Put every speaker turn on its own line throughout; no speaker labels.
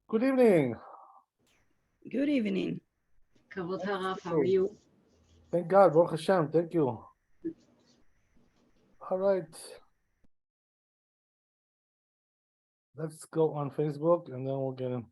Good evening.
Good evening.
Kavod Harav, how are you?
Thank God, Baruch Hashem. Thank you. All right. Let's go on Facebook and then we'll get in.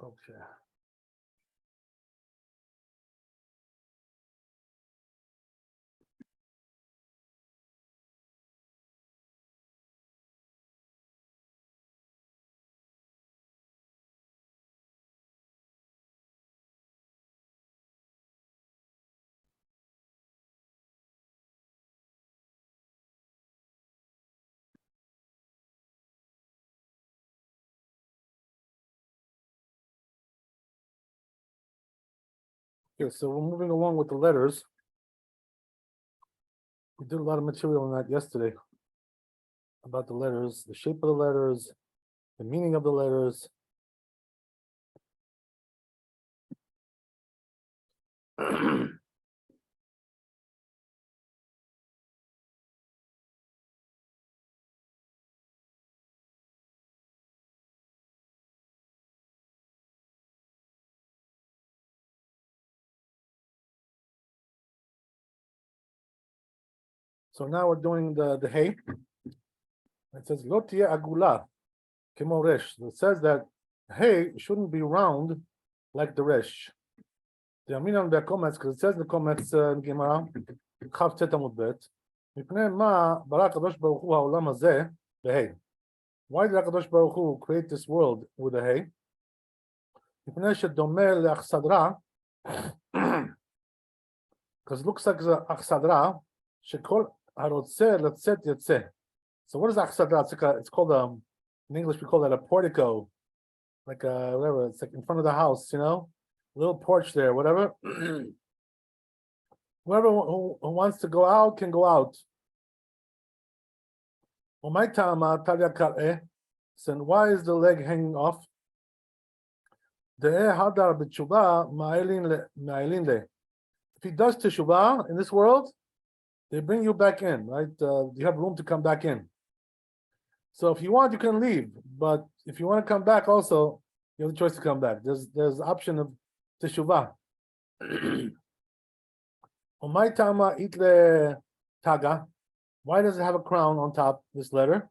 Okay. Okay, so we're moving along with the letters. We did a lot of material on that yesterday about the letters, the shape of the letters, the meaning of the letters. So now we're doing the hey. It says lo tiye agula kemo resh. It says that hey shouldn't be round like the resh. The amin on the comments because it says in the comments in Gemara Chav Tet Amud Bet. מפני מה ברא הקדוש ברוך הוא העולם הזה בה'. Why did הקדוש ברוך הוא create this world with a hey? מפני שדומה לאכסדרה, because it looks like the אכסדרה שכל הרוצה לצאת יצא. So what is אכסדרה? It's called in English we call that a portico, like a whatever. It's like in front of the house, you know, a little porch there, whatever. Whoever who wants to go out can go out. So why is the leg hanging off? If he does teshuvah in this world, they bring you back in, right? You have room to come back in. So if you want, you can leave. But if you want to come back also, you have the choice to come back. There's the option of teshuvah. Why does it have a crown on top, this letter?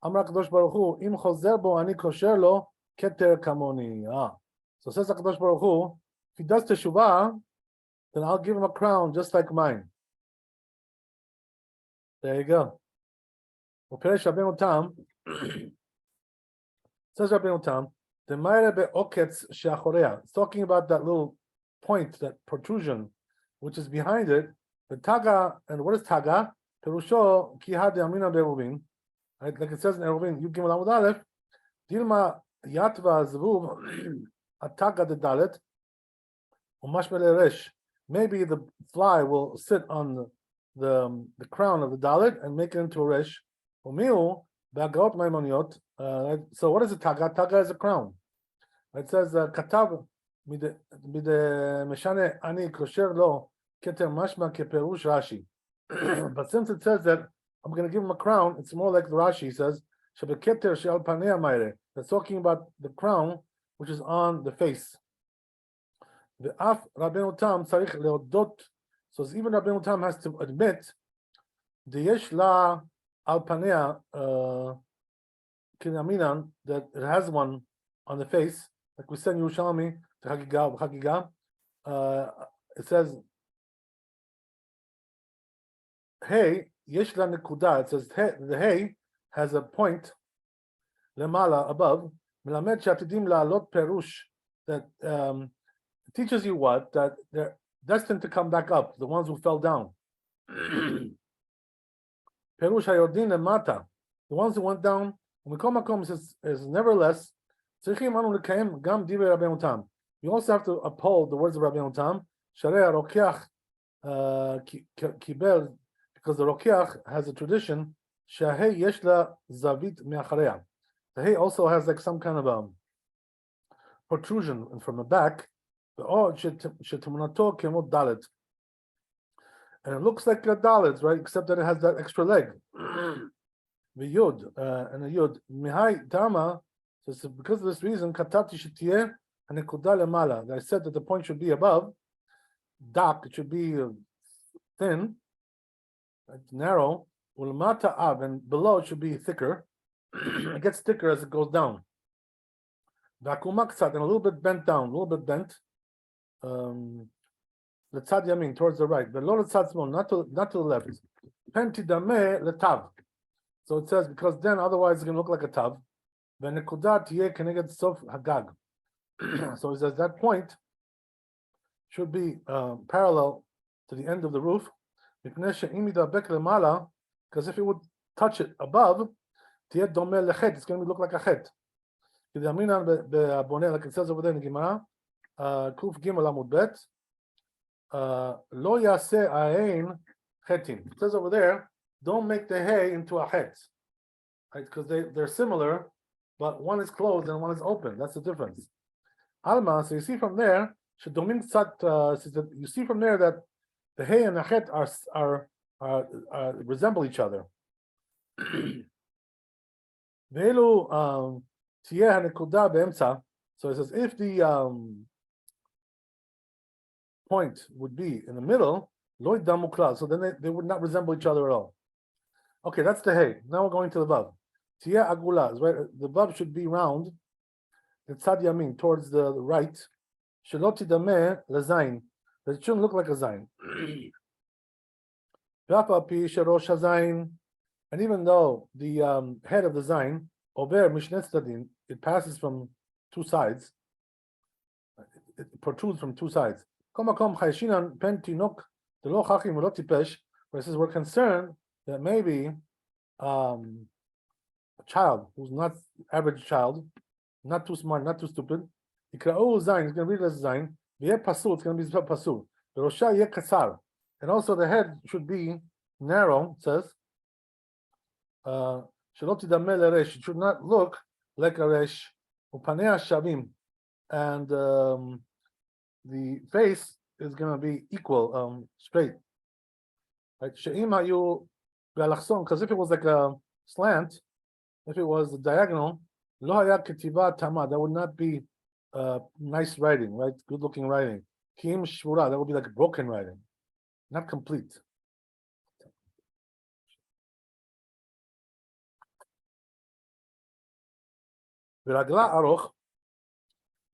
Amar Kadosh Baruch Hu, Im chozer bo ani kosher lo keter kamoni. So says Kadosh Baruch Hu, if he does teshuvah, then I'll give him a crown just like mine. There you go. Uperesh Rabbeinu Tam, says Rabbeinu Tam, the Meire be'oketz she'achorea. It's talking about that little point, that protrusion, which is behind it. The taga, and what is taga? Perusho ki had yamina be'eruvin. Right, like it says in Eruvin, you give Amud Aleph, Dilma yatva zvuv ataga de dalet, umashmele resh. Maybe the fly will sit on the crown of the dalet and make it into a resh. Umiu ba'agaot maimoniot. So what is a taga? Taga is a crown. It says katav mide meshane ani kosher lo keter mashma keperush Rashi. But since it says that I'm going to give him a crown, it's more like the Rashi says, Shebeketer she'al panei mayre. That's talking about the crown which is on the face. The af Rabbeinu Tam tzarich leodot. So even Rabbeinu Tam has to admit the yesh la al panei kinaminan, that it has one on the face, like we said in Yerushalmi to Chagiga. It says, hey, yesh la nekuda. It says the hey has a point lemala above. Melamed shatidim la'alot perush, that teaches you what, that they're destined to come back up. The ones who fell down. Perush hayodin lemata. The ones who went down, Mikom Makom is nevertheless. Tzrichim anu lekayim gam divrei Rabbeinu Tam. You also have to uphold the words of Rabbeinu Tam. Sharei Rokiach kibel, because the Rokiach has a tradition. Shahei yeshla zavit me'achareya. The hay also has like some kind of a protrusion from the back. And it looks like a dalet, right? Except that it has that extra leg. The yud and a yud. Mihai tama. So because of this reason, katati shetiyeh and nekuda lemala. I said that the point should be above. Dak, it should be thin, narrow. Ulmata av, and below it should be thicker. It gets thicker as it goes down. Vakumaksat, and a little bit bent down, a little bit bent. The tzad yamin, towards the right, but lo tzad small, not to the left. Penti dameh letav. So it says, because then otherwise it's going to look like a tav. V'nekuda tiyeh keneged sof hagag. So he says that point should be parallel to the end of the roof. Because if it would touch it above, it's going to look like a chet. Like it says over there in the Gemara, Kuf Gimel Amud Bet, Lo Yaseh Ain Chetin. It says over there, don't make the hay into a chet, right? Because they're similar, but one is closed and one is open. That's the difference. Alma, so you see from there, you see from there that the hay and the chet are resemble each other. So it says if the point would be in the middle, so then they would not resemble each other at all. Okay, that's the hay. Now we're going to the vav. Tiyeh agula, right? The vav should be round. The tzad yamin, towards the right. Sheloti dameh lezayin. It shouldn't look like a zayin. And even though the head of the zayin, over mishnet tzadin, it passes from two sides. It protrudes from two sides. Where it says we're concerned that maybe a child who's not average child, not too smart, not too stupid, he's going to read as zayin. It's going to be pasul. And also the head should be narrow, it says. It should not look like a resh. And the face is going to be equal, straight. Right? Because if it was like a slant, if it was diagonal, that would not be nice writing, right? Good looking writing. That would be like broken writing, not complete. Viragla aroch,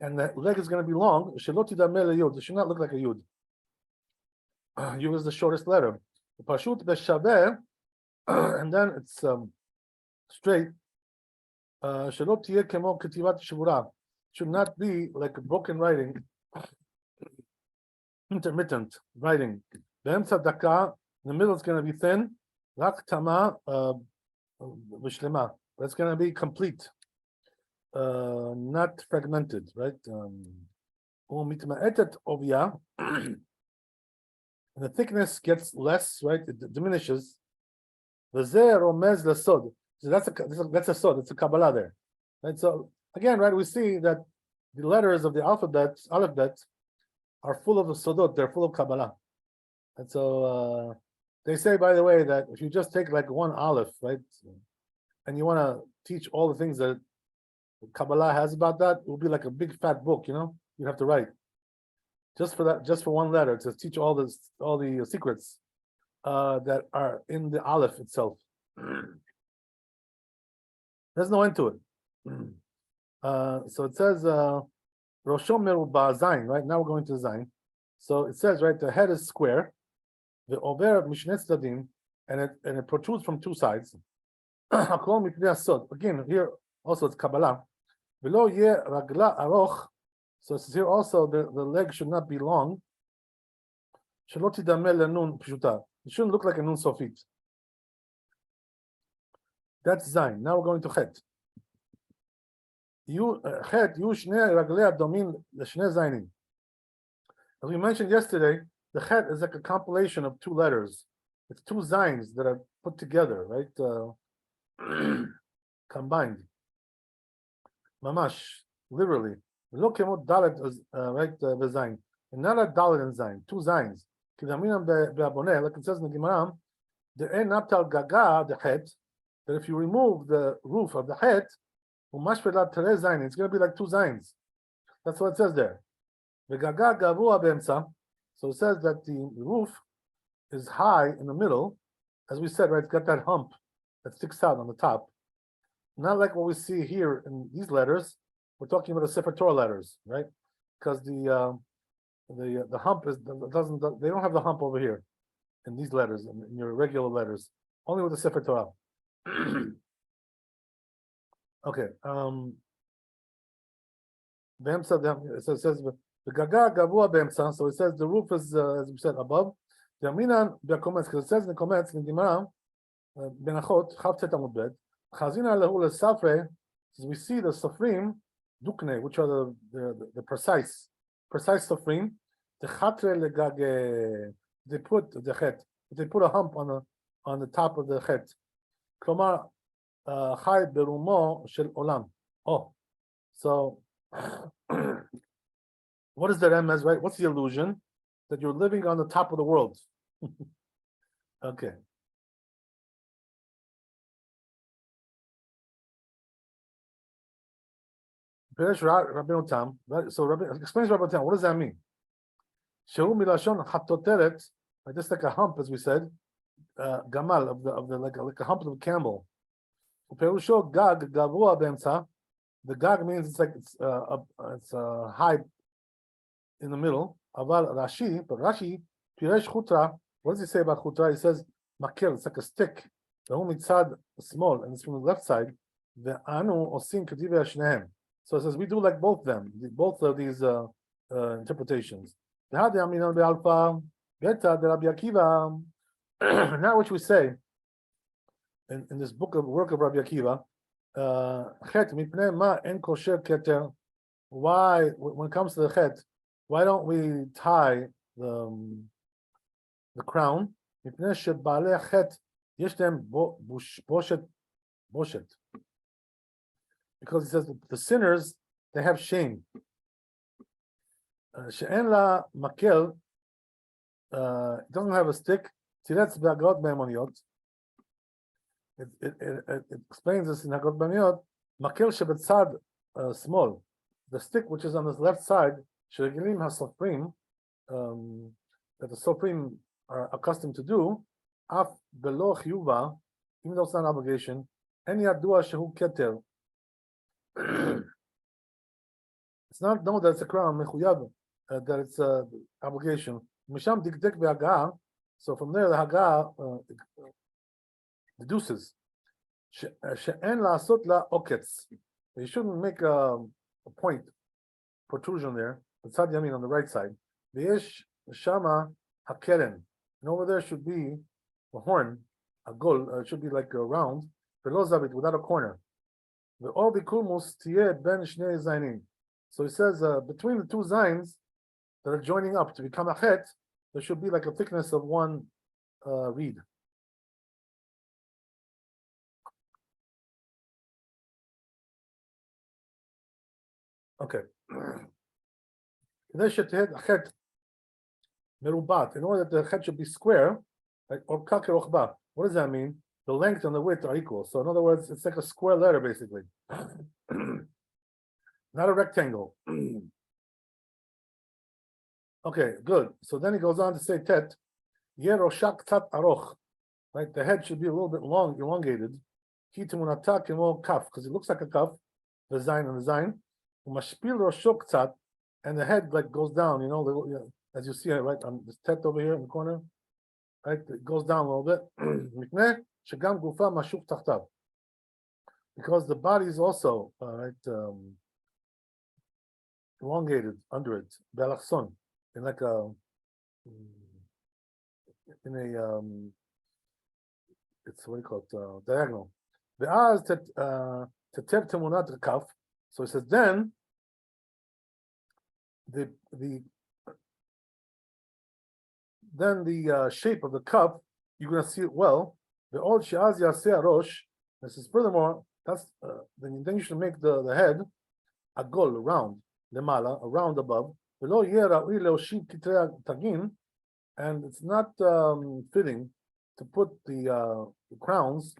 and the leg is going to be long. It should not look like a yud. Yud is the shortest letter. Pashut beshaveh, and then it's straight. Should not be like a broken writing, intermittent writing. In the middle is going to be thin. But it's going to be complete. Not fragmented, right? The thickness gets less, right? It diminishes. So that's a sod. It's a Kabbalah there, right? So again, right, we see that the letters of the alphabet are full of the sodot. They're full of Kabbalah, and so they say, by the way, that if you just take like one aleph, right, and you want to teach all the things that Kabbalah has about that, it will be like a big fat book, you have to write just for that, just for one letter, to teach all the secrets that are in the aleph itself. There's no end to it. So it says Roshom Merubah Zayin, right? Now we're going to Zayin. So it says, right, the head is square, the over Mishnet Tzadim, and it protrudes from two sides. Again, here also it's Kabbalah. Below ye ragla aroch. So it says here also the leg should not be long. It shouldn't look like a nun sofit. That's Zayin. Now we're going to Chet. Chet, you Shnei Raglei Adomin L'Shnei Zayinim. As we mentioned yesterday, the Chet is like a compilation of two letters. It's two Zayins that are put together, right? Combined. Mamash, literally. Look at what Dalet is, right? The Zayin. And not a Dalet and Zayin, two Zayins. Like it says in the Gemara, the Enatal Gaga, the Het, that if you remove the roof of the Het, it's going to be like two Zayins. That's what it says there. The Gaga Gavua Bemsa. So it says that the roof is high in the middle. As we said, right, it's got that hump that sticks out on the top. Not like what we see here in these letters. We're talking about the Sefer Torah letters, right? Because the hump they don't have the hump over here in these letters, in your regular letters, only with the Sefer Torah. Okay. It says the Gaga Gavua Bemsa. So it says the roof is, as we said, above. The Aminan Be'akomets, because it says in the comments in the Gemara, Benachot Chavtet Amud Bet. Chazina Lehu LeSafre. We see the Safrim Dukne, which are the precise Safrim. The Chatre Legage. They put the Het. They put a hump on the top of the Het. Klomar Chai Berumo Shel Olam. Oh, so what is the remez, right? What's the illusion? That you're living on the top of the world. Okay. Rabbi Tam. So Rabbi explains Rabbi Tam. What does that mean? Shehu milashon hatoteret, just like a hump, as we said, gamal of the like a hump of a camel. Perusho gag gavua beemsa. The gag means it's like it's high in the middle. Aval Rashi, but Rashi piresh chutra. What does he say about chutra? He says makir. It's like a stick. The only tzad small, and it's from the left side. The anu osim kedive shnehem. So it says we do like both of these interpretations. Now which we say in this work of Rabbi Akiva, why, when it comes to the chet, why don't we tie the crown? Because he says the sinners, they have shame. She'en la makel, it doesn't have a stick. It explains this in Hagot Bamiot. Makel shebetzad small. The stick which is on the left side, sheregilim hasofrim, that the sofrim are accustomed to do, af belo chiyuva, even though it's not an obligation, any adua shehu keter. It's not known that it's a crown, mechuyab, that it's an obligation. Misham dikdek be'haga. So from there, the haga deduces she'en la'asot la oketz. You shouldn't make a point, protrusion there. The tzad yamin on the right side. V'yesh shama hakeren. And over there should be a horn, a goal. It should be like a round. V'lo zavit, without a corner. V'ol bikulmus tiyeh ben shnei zaynim. So he says between the two zayins that are joining up to become a chet, there should be like a thickness of one reed. Okay. In order that the chet should be square, like or kakerochba. What does that mean? The length and the width are equal. So in other words, it's like a square letter basically. Not a rectangle. Okay, good. So then he goes on to say tet, yeroshak tat aroch. Right, the head should be a little bit long, elongated. Kitimunata kimo kaf, because it looks like a kaf, the zayin and the zayin. Mashpil roshok tat, and the head like goes down, as you see it, right, on this tet over here in the corner. Right, it goes down a little bit. Shagam gufa mashuk tachtav. Because the body is also elongated under it, belachson, in like it's what do you call it, diagonal. ואז תתב תמונת הכף. So it says then the shape of the cup, you're going to see it well. The old she'az yaseh arosh. This is furthermore, that's then you should make the head a gol, round, lemala, a round above. V'lo yeh ra'ui leoshib kitrei tagin, and it's not fitting to put the crowns.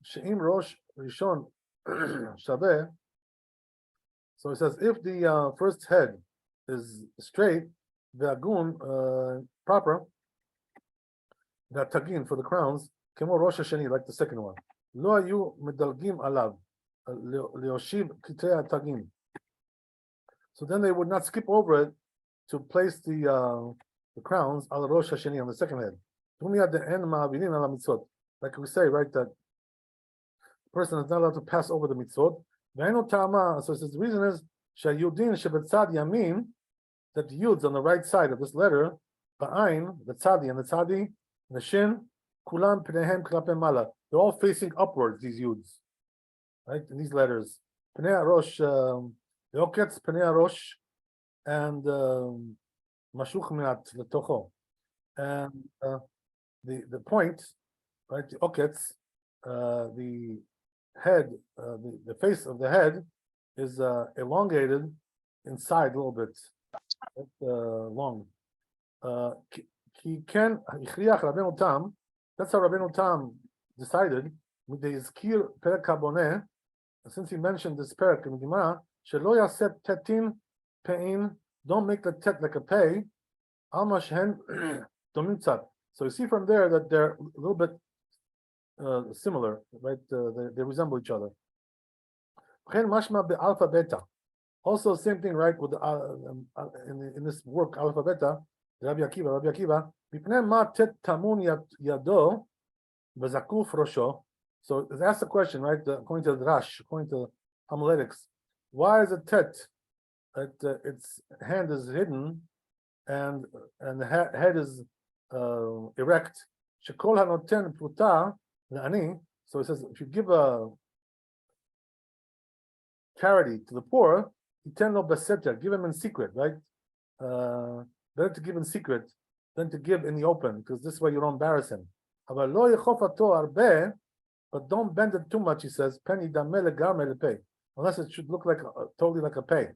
She'im rosh rishon shaveh. So it says if the first head is straight, the agun proper, the tagin for the crowns, kemo rosh hasheni, like the second one. Lo ayu medalgim alav leoshib kitrei tagin. So then they would not skip over it to place the crowns al rosh hasheni, on the second head. Like we say, right, that the person is not allowed to pass over the mitzvot. So it says the reason is shayudin shebetzad yamin, that the yuds on the right side of this letter, ba'ain, the tzadi and the tzadi, and the shin, kulam pnehem klape mala. They're all facing upwards, these yuds, right? In these letters, pnei arosh, the oketz pnei arosh, and mashuch minat letocho, and the point, right? The oketz, the head, the face of the head is elongated inside a little bit, long. He can Ichriach Rabbeinu Tam. That's how Rabbeinu Tam decided with the Izkir Perek HaBoneh, since he mentioned this perek in Gemara, Shelo Yaseh Tetin Pein, don't make the tet like a pei, Alma Shehen Domintzat. So you see from there that they're a little bit similar, right? They resemble each other. Alpha beta. Also, same thing, right? With in this work, alpha beta, Rabbi Akiva. Mipnei ma tet tamun yado bezakuf rosho. So that's the question, right? According to the Drash, according to homiletics, why is a tet that its hand is hidden and the head is erect? Shekol hanoten pruta. So it says, if you give a charity to the poor, you tend no beseter, give him in secret, right? Better to give in secret than to give in the open, because this way you don't embarrass him. But don't bend it too much, he says, penny damele garme pay, unless it should look like totally like a pay.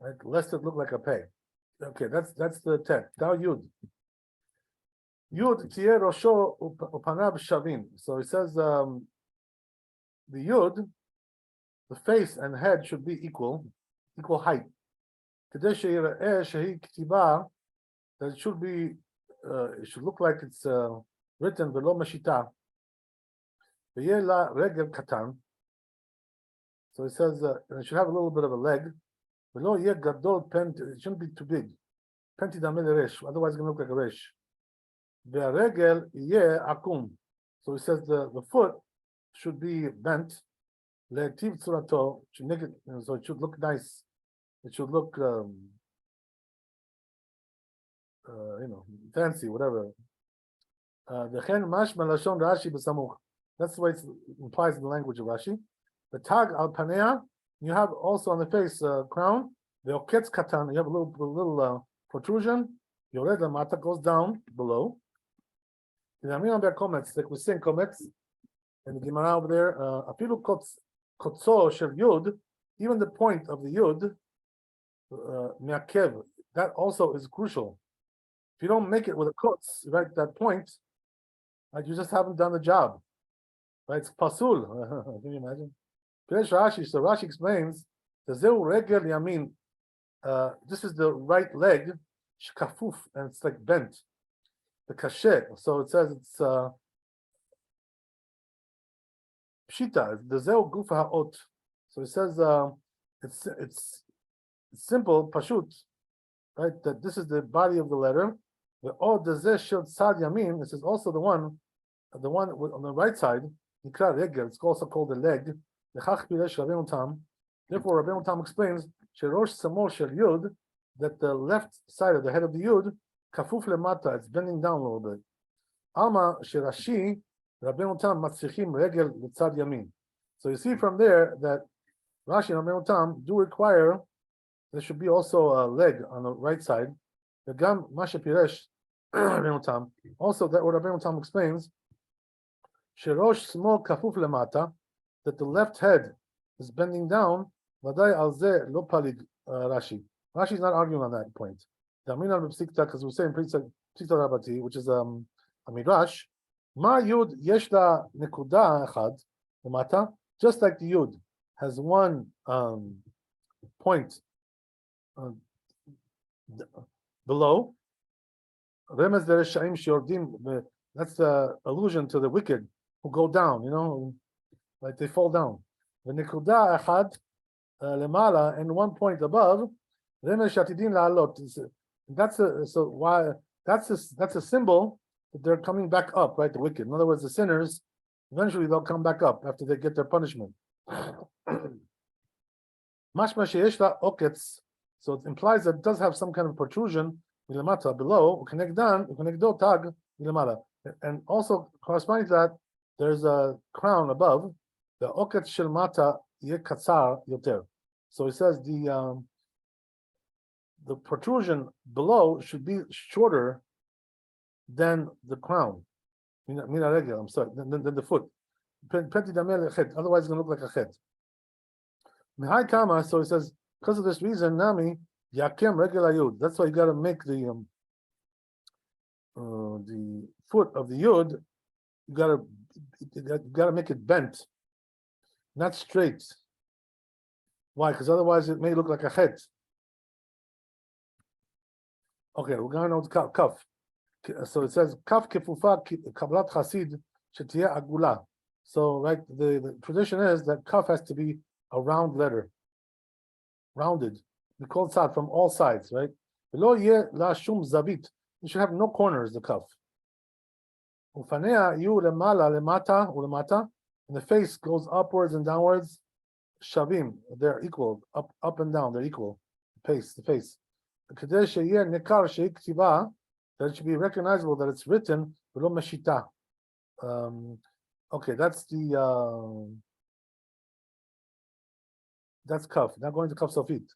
Right? Lest it look like a pay. Okay, that's the text. Now Yud. Yud tier rosho upanav shavin. So it says the Yud, the face and head should be equal height. That it should be, it should look like it's written below mashita. Regel katan. So it says it should have a little bit of a leg. Below ye gadol pen. It shouldn't be too big. Penti damel resh. Otherwise, it's going to look like a resh. The regel ye akum. So it says the foot should be bent. Le'tiv tzurato, should make it, so it should look nice. It should look, fancy, whatever. V'chen mashma lashon Rashi b'samuch. That's the way it implies in the language of Rashi. The tag al panea, you have also on the face crown. The oketz katan, you have a little protrusion. Yored lamata goes down below. The amin on comments, like we sing comments, and the Gemara over there. Afilu kotzo shel yud, even the point of the yud, me'akev, that also is crucial. If you don't make it with a kotz, right, that point, like you just haven't done the job. Right, it's pasul. Can you imagine? Rashi, so Rashi explains the zeu regel yamin. This is the right leg, shkafuf, and it's like bent. The kashet. So it says it's pshita. The zeu gufa haot. So it says it's simple, pashut, right? That this is the body of the letter. The od the zeh shel tzad yamin. This is also the one on the right side. Nikra regel. It's also called the leg. Therefore, Rabbeinu Tam explains sherosh samor shel yud, that the left side of the head of the yud kafuf lemata, it's bending down a little bit. Alma sherashi Rabbeinu Tam matzichim regel l'tzad yamin. So you see from there that Rashi and Rabbeinu Tam do require there should be also a leg on the right side. The gam masha piresh Rabbeinu Tam. Also, that what Rabbeinu Tam explains, sherosh small kafuf lemata, that the left head is bending down. Vadai al zeh lo palig Rashi. Rashi is not arguing on that point. The Aminah b'psikta, because we're saying psikta rabati, which is a midrash. Ma yud yesh la nekuda echad lemata, just like the yud has one point below. Remez dereshaim shiordim. That's the allusion to the wicked who go down. Like they fall down. The nekuda echad lemala, and 1 point above. Remez shatidin la'alot. That's a symbol that they're coming back up, right? The wicked. In other words, the sinners eventually they'll come back up after they get their punishment. Mashma sheyesh la oketz. So it implies that it does have some kind of protrusion milamata below. Ukenegdo tag milamala. And also corresponding to that, there's a crown above. The oketz shel mata ye katzar yoter. So it says the protrusion below should be shorter than the crown. I'm sorry, than the foot. Otherwise, it's going to look like a chet. Mihai Kama, so he says, because of this reason, Nami, Yakem regular yud. That's why you got to make the foot of the yud, you got to make it bent, not straight. Why? Because otherwise it may look like a chet. Okay, we're going on to kaf. So it says kaf kefufa kablat chasid shetia agula. So right, the tradition is that kaf has to be a round letter, rounded. We call it sad from all sides, right? Below ye la shum zavit. You should have no corners. The kaf. Ufanea yu lemala lemata, and the face goes upwards and downwards. Shavim, they're equal, up and down, they're equal. The face. That it should be recognizable that it's written below meshita. Okay, that's kaf. Now going to kaf sofit.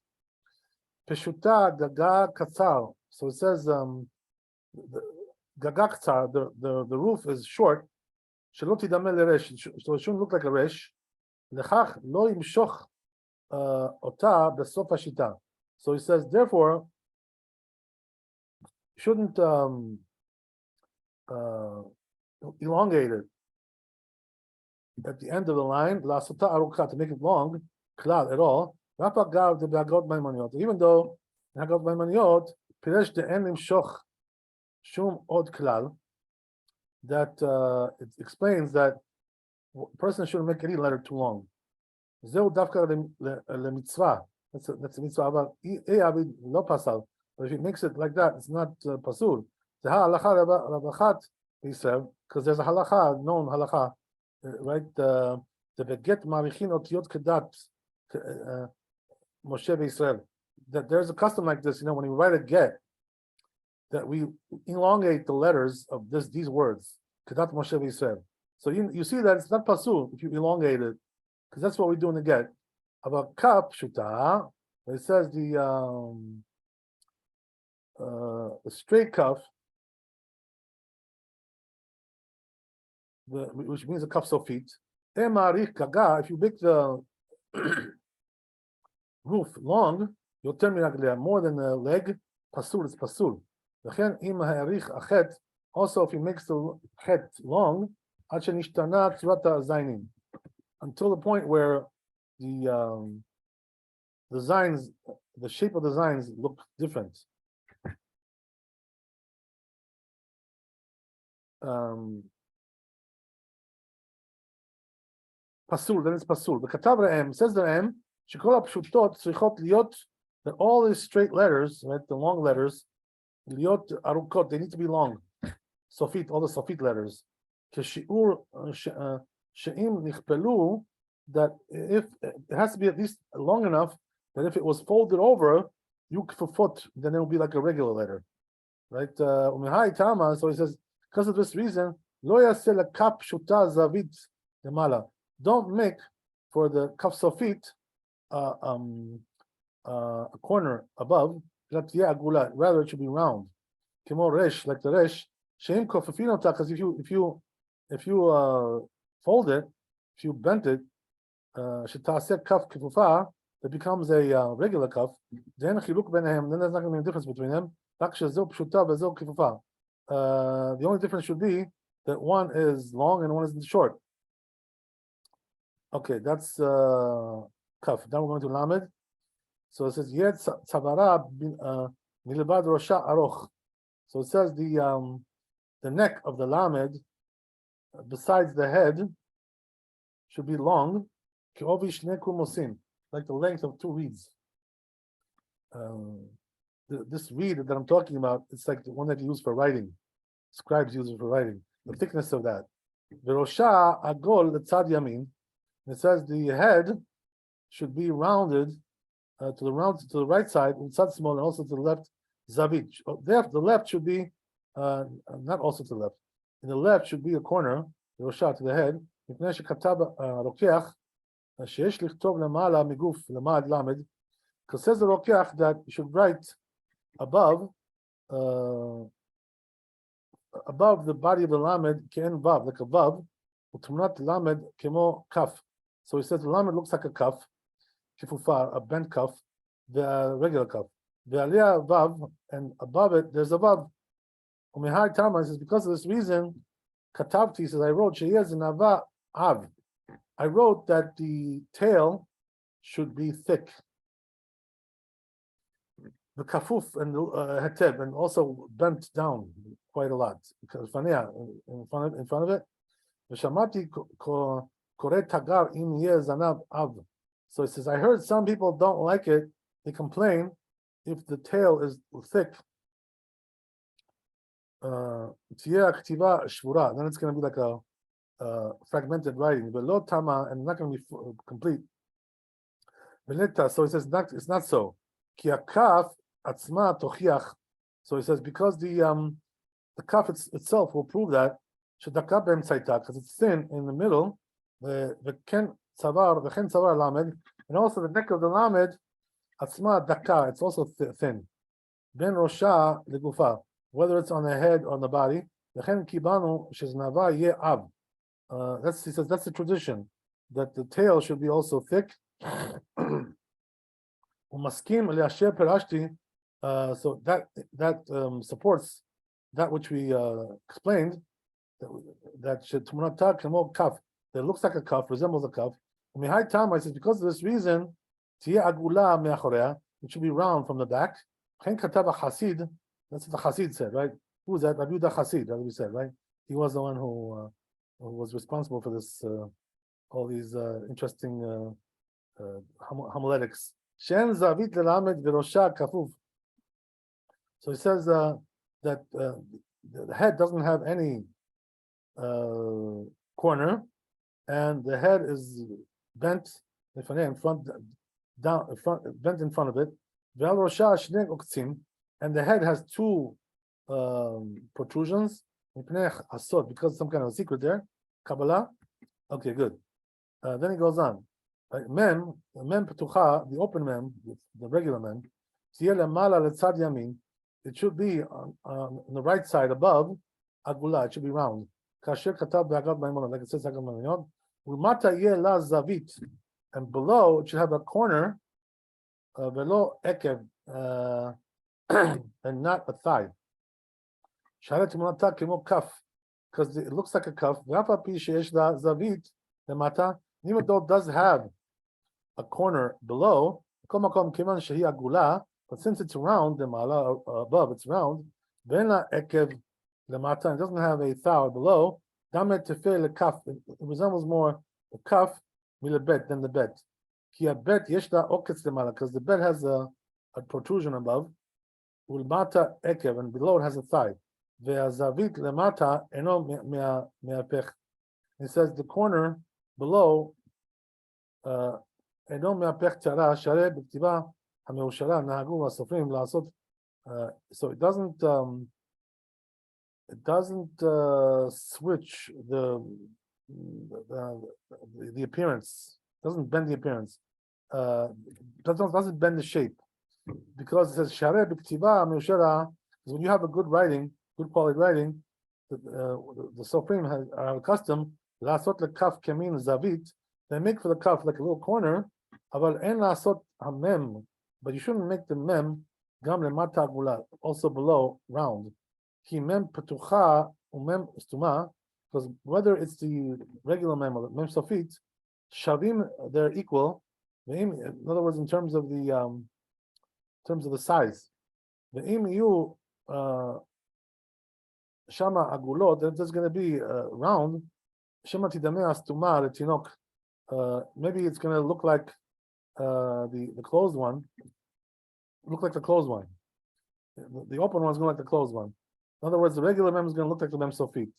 Peshuta gaga katzar. So it says gaga katzar. The roof is short. Sheloti damel leresh. So it shouldn't look like a resh. Lechach lo imshoch ota besof hashita. So he says, therefore, shouldn't elongate it at the end of the line, la sota arucha, to make it long, klal at all. Even though Hagot Maimoniot, Piresh de Enim Shoch Shum Od Klal, that it explains that a person shouldn't make any letter too long. Zeu Dafka le mitzvah. That's a mitzvah. But lo pasal. But if he makes it like that, it's not pasul. The halacha rabachat, he said, because there's a halacha, known halacha, right? The beget marichin otiyot kedat Moshe Israel. That there's a custom like this, when we write a get, that we elongate the letters of these words. Kedat Moshe Israel. So you see that it's not pasul if you elongate it, because that's what we do in the get. About kaf shuta, it says the straight kaf, which means a kaf sofit. If you make the roof long, you'll turn more than the leg. Pasul is pasul. Also, if he makes the chet long, until the point where the zines, the shape of the zines look different. Pasul, then it's pasul. The Katav Re'em says the Re'em, Shekol HaPshutot tzrichot liot, that all these straight letters, right, the long letters, liot arukot, they need to be long. Sofit, all the Sofit letters. Keshiur she'im nichpelu, that if it has to be at least long enough that if it was folded over, yukfufot, then it will be like a regular letter, right? Umihai Tama, so he says, because of this reason, לא יעשה לכף פשוטה זווית למעלה. Don't make for the כף סופית a corner above, אלא תהיה עגולה. Rather it should be round. כמו רש, like the רש, שאם כופפים אותה, because if you fold it, if you bend it, שתעשה כף כפופה, it becomes a regular כף, then חילוק ביניהם, then there's not going to be a difference between them, רק שזו פשוטה וזו כפופה. The only difference should be that one is long and one is short. Okay, that's כף. Now we're going to lamed. So it says, יד צווארה מלבד ראשה ארוך. So it says the neck of the lamed, besides the head, should be long, like the length of two reeds. This reed that I'm talking about, it's like the one that you use for writing. Scribes use it for writing. The thickness of that. Verosha agol letzad yamin. It says the head should be rounded to the right side, letzad small, and also to the left. Zavit. The left should be not also to the left. In the left should be a corner. Verosha to the head. מפני שכתב הרוקח שיש לכתוב למעלה מגוף למד למד, because says the רוקח that you should write above the body of the lamed כאין וו, like a וו, ותמונת למד כמו כף. So he says the lamed looks like a כף, כפופה, a bent כף, the regular כף. ועליה וו, and above it there's a וו. ומהי תמה, he says because of this reason, כתבתי, says I wrote, שיהיה זנבה Av. I wrote that the tail should be thick. The kafuf and heteb, and also bent down quite a lot. Because in front of it, v'shamati kore tagar im yeh zanav av. So it says, I heard some people don't like it. They complain if the tail is thick. Tiyeh ktiva shvura. Then it's going to be like a fragmented writing, but lo tama, and not going to be complete. So he says it's not so. Ki hakaf atzma tochiach. So he says because the kaf itself will prove that shedaka b'emtzaita, because it's thin in the middle. V'chen tzavar lamed, and also the neck of the lamed atzma daka. It's also thin. Ben rosha legufa, whether it's on the head or on the body. V'chen kibanu sheznava yeh ab. He says that's the tradition, that the tail should be also thick. So that supports that which we explained, that that looks like a cuff, resembles a cuff. He says because of this reason, it should be round from the back. That's what the Hasid said, right? Who was that? Rabbi Hasid, as we said, right? He was the one who was responsible for this, all these interesting homiletics. So he says that the head doesn't have any corner, and the head is bent in front, bent in front of it. And the head has two protrusions. Because some kind of a secret there. Kabbalah. Okay, good. Then he goes on. Mem petucha, the open mem, the regular mem. It should be on the right side above. Agula, it should be round. Like it says, and below it should have a corner, below ekev, and not a thigh. Because it looks like a cuff. Even though it does have a corner below, but since it's round, above it's round, it doesn't have a thigh below. It resembles more the cuff than the bed. Because the bed has a protrusion above, and below it has a thigh. והזווית למטה אינו מהפך. It says the corner below אינו מהפך צרה, שהרי בכתיבה המאושרה נהגו הסופרים לעשות, so it doesn't it doesn't switch the appearance. Doesn't bend the appearance. Doesn't bend the shape, because it says Shareh b'ktiva me'ushera. Because when you have a good writing, good quality writing, the Sofrim are accustomed לעשות לכף כמין זווית. They make for the cuff like a little corner, אבל אין לעשות המם, but you shouldn't make the mem גם למטה עגולה, also below round. כי mem פתוחה ומem סתומה, because whether it's the regular mem or the mem sofit, shavim, they're equal. In other words, in terms of the size. The imu shama agulot, there's going to be round. Shema tidameh astuma letinok. Maybe it's going to look like the closed one. Look like the closed one. The open one is going to look like the closed one. In other words, the regular mem is going to look like the mem sofit.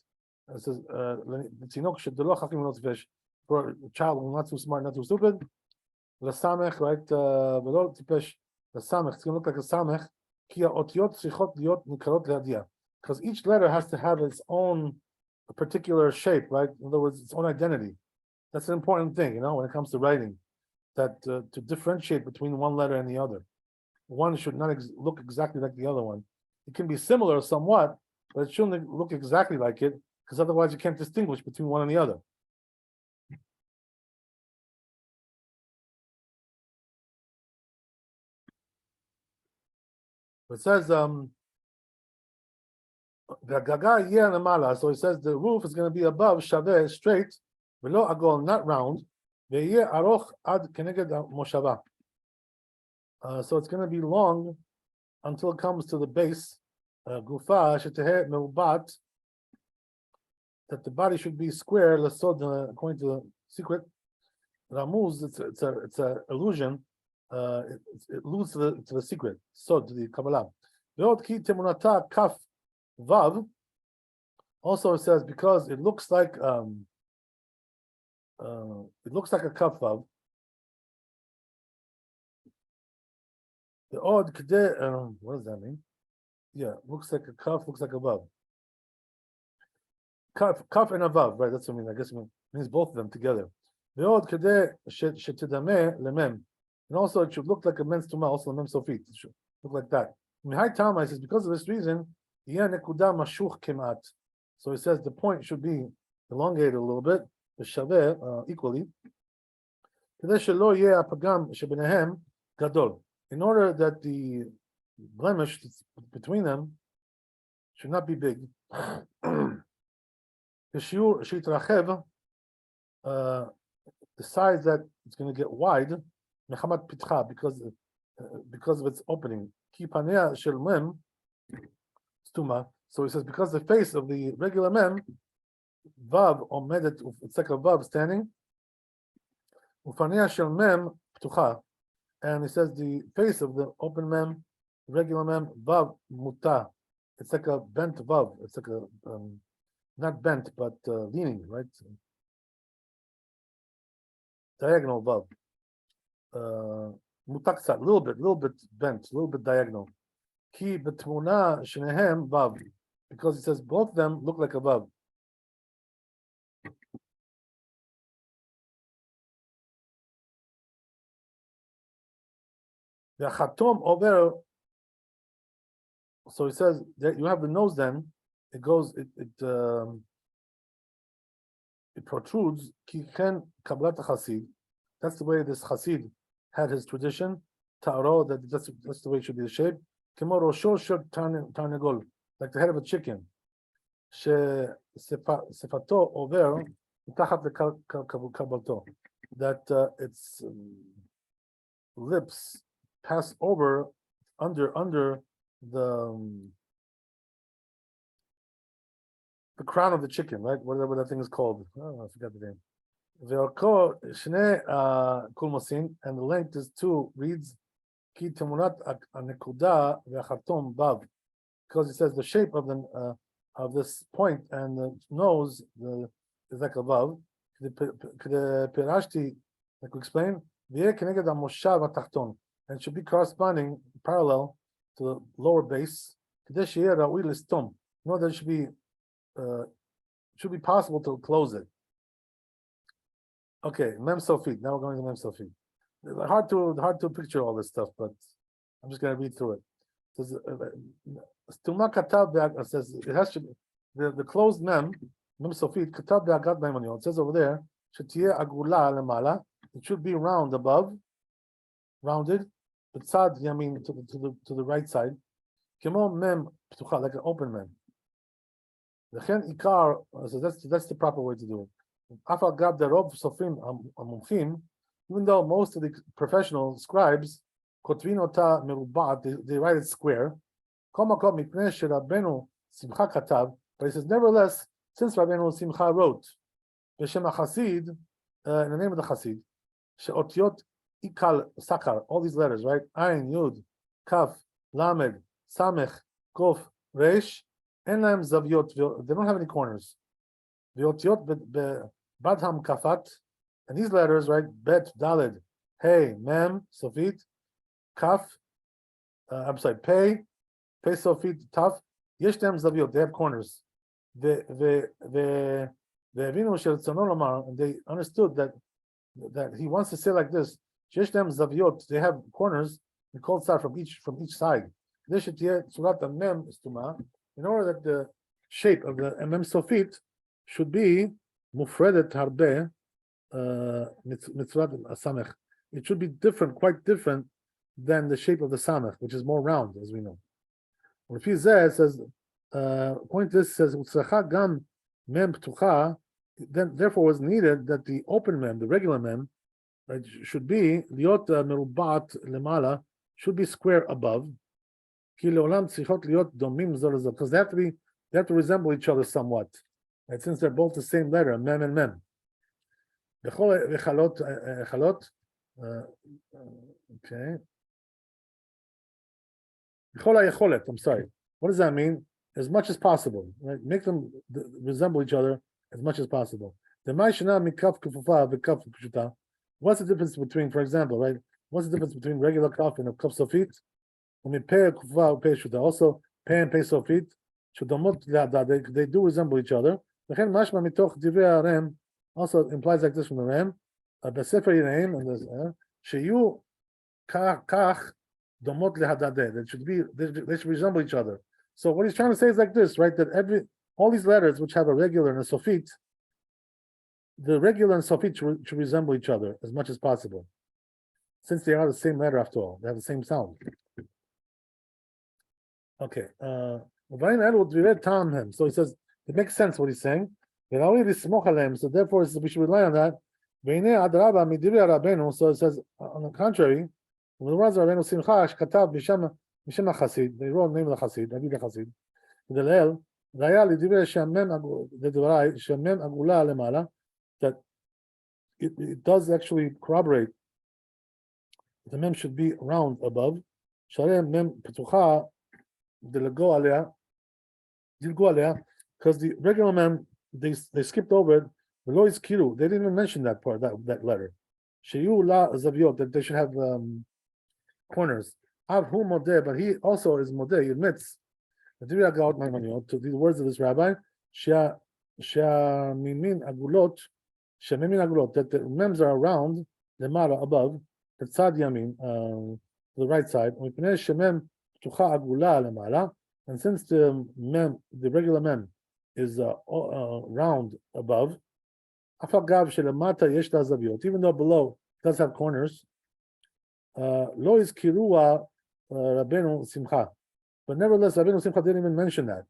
It says letinok shedelo chachim lo tifesh, for a child who's not too smart, not too stupid. L'samech, right? V'lo tipesh. L'samech, it's going to look like a samech. Ki ha'otiyot tzrichot liot nikarot le'adiyah. Because each letter has to have its own particular shape, right? In other words, its own identity. That's an important thing, when it comes to writing, that to differentiate between one letter and the other. One should not look exactly like the other one. It can be similar somewhat, but it shouldn't look exactly like it, because otherwise you can't distinguish between one and the other. It says the gaga yer nemala. So it says the roof is going to be above shaveh, straight, below agol, not round. Ve'yer aroch ad keneged moshava. So it's going to be long until it comes to the base. Gufa sheteh meubat, that the body should be square. L'sod, according to the secret. Ramuz, it's a illusion. It alludes to the secret, so to the Kabbalah. Ve'od ki temunata kaf vav. Also, it says because it looks like a kaf vav. The od k'de, what does that mean? Yeah, looks like a kaf, looks like a vav. Kaf and a vav, right? That's what I mean. I guess it means both of them together. The od k'de shetidameh lemem. And also, it should look like a men's tumah, also a mem sofit. It should look like that. Mihai Tama says, because of this reason, so he says the point should be elongated a little bit, the shaveh equally. In order that the blemish between them should not be big. The size that it's going to get wide, because of its opening. So he says because the face of the regular mem, vav omedet, it's like a vav standing. And he says the face of the open mem, regular mem, vav muta. It's like a bent vav. It's like a not bent but leaning, right? Diagonal vav. Mutaksa, a little bit bent, a little bit diagonal. Ki betmuna shnehem vav, because it says both of them look like a vav. The chatom over. So it says that you have the nose. Then it goes. It protrudes. Ki chen kablat chasid. That's the way this chasid had his tradition. Ta'aro, that's the way it should be the shape. Kemo rosho shel tarnegol, like the head of a chicken. She sefato over mitachat lekabalto, that its lips pass over under the crown of the chicken, right? Whatever that thing is called. Oh, I forgot the name. And the length is 2 reeds. Because it says the shape of this point and the nose is like a vav. Like we explained, and it should be corresponding parallel to the lower base. In order that it should be should be possible to close it. Okay, Mem Sofit. Now we're going to Mem Sofit. Hard to picture all this stuff, but I'm just going to read through it. It says Stuma Katav says it has to be the closed Mem Sofit Katav Be'agat Maimonio. It says over there Shetiye Agula Lemala. It should be round above, rounded. B'tzad Yamin to the right side. Kemo Mem Ptucha, like an open Mem. L'chen Ikar. So that's the proper way to do it. Afal Gab Derov Sofim Amumchim. Even though most of the professional scribes, Kotvinota Merubat, they write it square. Komakom Mipnei Rabbeinu Simcha Katav, but he says nevertheless, since Rabbeinu Simcha wrote, B'Shem HaChasid, in the name of the Chasid, She'otiot Ikal Sakar, all these letters, right? Ayin, Yud, Kaf, Lamed, Samech, Kof, Resh, En Lahem Zaviot, they don't have any corners. V'otiot Badham Kafat, and these letters, right? Bet, Daled, Hey, Mem, Sofit, Kaf, I'm sorry, Pei, Sofit, Taf, Yeshtem Zaviot, they have corners. And they understood that he wants to say like this, Yeshtem Zaviot, they have corners, we call it from each side. In order that the shape of the Mem Sofit should be Mufredet Harbe, it should be different, quite different than the shape of the samech, which is more round, as we know. When it says, point this says, gam mem ptucha, then therefore was needed that the open mem, the regular mem, right, should be liot merubat lemala, should be square above. Because they have to resemble each other somewhat, right, since they're both the same letter, mem and mem. Okay. I'm sorry. What does that mean? As much as possible, right? Make them resemble each other as much as possible. What's the difference between, for example, right? What's the difference between regular kaf and a kaf sofit? Also, pei and pei sofit, they do resemble each other. Also implies like this from the Ram. Besefer Yinaim and there's Sheyu Kach Domot Lehadadeh. They should resemble each other. So what he's trying to say is like this, right? That all these letters which have a regular and a sofit, the regular and sofit should resemble each other as much as possible, since they are the same letter after all. They have the same sound. Okay. So he says it makes sense what he's saying. So therefore, we should rely on that. So it says, on the contrary, when the words of Rabbeinu Simcha, Katav B'Shem HaChasid, they wrote the name of the Chasid, Rabbi the Chasid. V'delel, Raya L'Divrei Shemem Agula Lemala, that it does actually corroborate that the mem should be round above. Sharem Mem Petucha Dilgo Alea, because the regular mem, they skipped over it. Velois Kiru, they didn't even mention that part, that letter. Sheyu La Zaviot, that they should have corners. Avhu Modeh, but he also is Modeh, he admits to the words of this rabbi, Mimin Agulot, that the mems are around the Mara above, the Tzad Yamin, the right side, and since the regular mem is round above, even though below it does have corners, lo is kirua Rabbeinu Simcha, but nevertheless Rabbeinu Simcha didn't even mention that.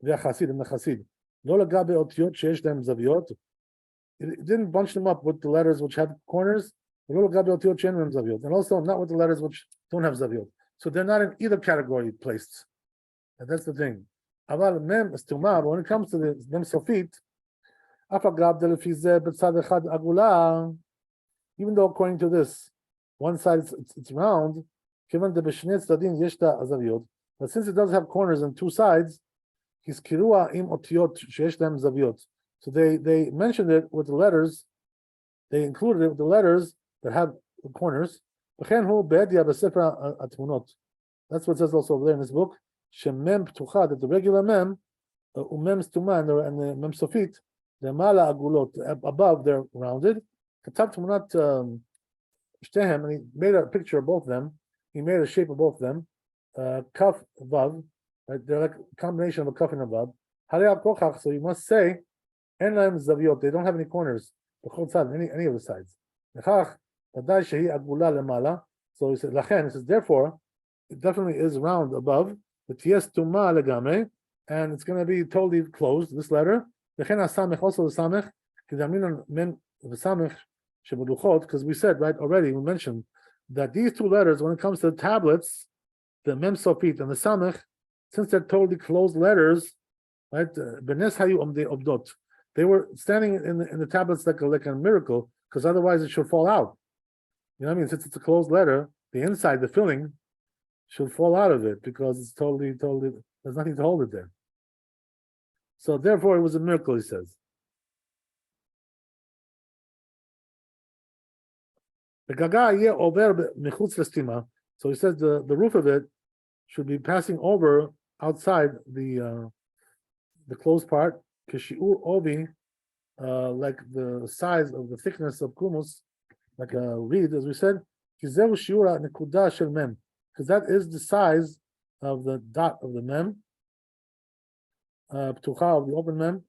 The Chasid and the Chasid, lo lagabe otiot sheyesh them zaviot, it didn't bunch them up with the letters which have corners, and also not with the letters which don't have zaviot. So they're not in either category placed, and that's the thing. But when it comes to the mem sofit, even though according to this, one side it's round, but since it does have corners on two sides, his kirua im otiot sheyesh them zaviot. So they mentioned it with the letters, they included it with the letters that have corners. That's what it says also over there in this book. Shemem ptucha, that the regular mem Umem stuma and the mem sofit, the mala agulot above they're rounded. Katab tmunat shtehem, and he made a picture of both of them. He made a shape of both of them. Kaf vav, right? They're like a combination of a kaf and a vav. Harei kochach, so you must say, en lahem zaviot. They don't have any corners. Any of the sides. Nechach vadai shehi agula lemala. So he said, lachen. He says, therefore, it definitely is round above. But yes, tuma legamre. And it's going to be totally closed, this letter. Also the samech, because we said, right, already, we mentioned that these two letters, when it comes to the tablets, the mem sofit and the samech, since they're totally closed letters, right, they were standing in the tablets like a miracle, because otherwise it should fall out. You know what I mean? Since it's a closed letter, the inside, the filling, should fall out of it, because it's totally, there's nothing to hold it there. So therefore, it was a miracle, he says. So he says the roof of it should be passing over outside the closed part, like the size of the thickness of kumus, like a reed, as we said, because that is the size of the dot of the mem, ptucha of the open mem,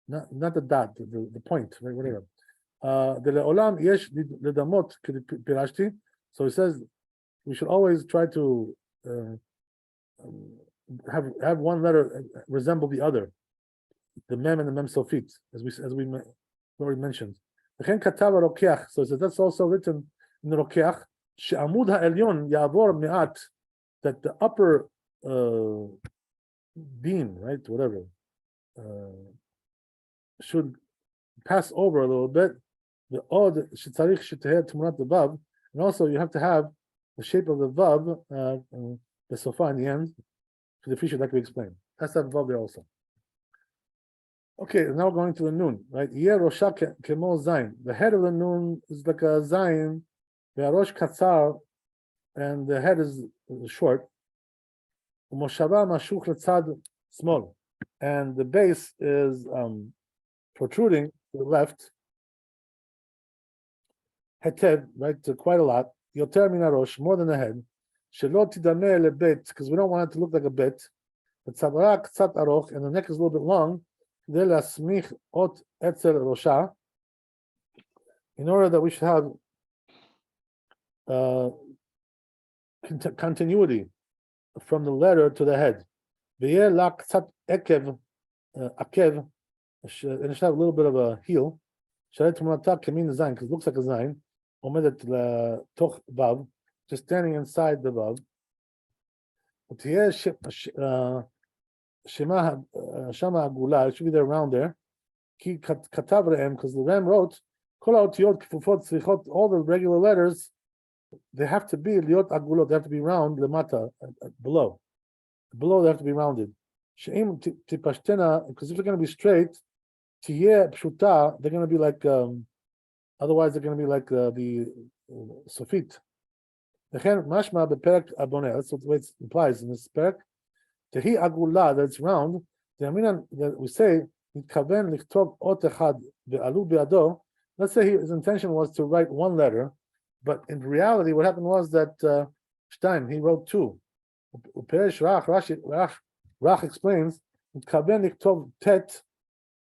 not the dot, the point, right, whatever. So he says we should always try to have one letter resemble the other, the mem and the mem sofit, as we already mentioned. So he says that's also written in the rokeach. That the upper beam, right, whatever, should pass over a little bit. The odd shetzarich sheteh tmunat the vav, and also you have to have the shape of the vav, the sofa in the end, for the feature that we explained. That's that vav there also. Okay, now we're going to the nun, right? Yeh rosha kemo zayin. The head of the nun is like a zayin, ve'arosh katzar, and the head is short. Umoshava mashuch letzad small, and the base is protruding to the left. Hetev, right, quite a lot. Yoter min harosh, more than the head. Shelo tidameh lebet, because we don't want it to look like a bit. But tzavara ktzat aroch, and the neck is a little bit long. De lasmich ot etzel rosha, in order that we should have continuity from the letter to the head. V'yeh la ktzat ekev, akev, and it should have a little bit of a heel. Shalet tmunata kemin zayin, because it looks like a zayin. Omedet toch vav, just standing inside the vav. Shema shama agula, it should be there around there. Ki katav re'em, because the Ram wrote, kol haotiyot kfufot tzrichot, all the regular letters, they have to be liot agulot, they have to be round lemata, below. Below they have to be rounded. She'im tipashtena, because if they're going to be straight, tiyeh pshuta, they're going to be like, otherwise they're going to be like the sofit. Mashma beperek aboneh, that's what it implies in this perek. Tehi agula, that's round. That we say, let's say his intention was to write one letter, but in reality, what happened was that Stein, he wrote two. Rach explains, tet,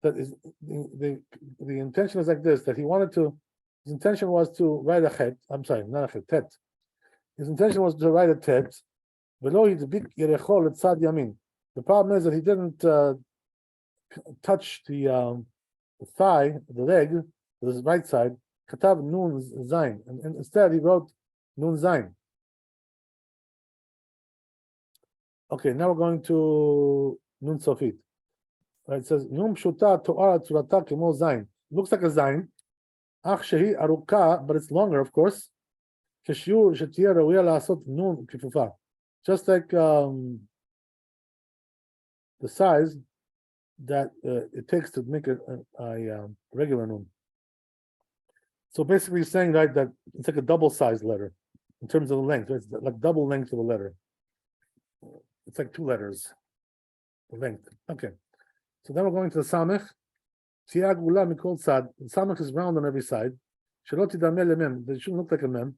that is the intention is like this, that he wanted to, his intention was to write a chet, I'm sorry, not a chet, tet. His intention was to write a tet, the problem is that he didn't touch the thigh, the leg, the right side, katav nun zayin, and instead he wrote nun zayin. Okay, now we're going to nun sofit. Right, it says nun pshuta to'ara tzurata kemo zayin. Looks like a zayin. Ach shehi aruka, but it's longer, of course. Keshiur shetiyeh rawiyah la'asot nun kifufa. Just like the size that it takes to make a regular nun. So basically saying, right, that it's like a double-sized letter in terms of the length. It's like double length of a letter. It's like two letters. length. Okay. So then we're going to the Samech. Tiag Ula Mikol Tzad. The Samech is round on every side. Shalot Tidameh Lemem. They shouldn't look like a mem.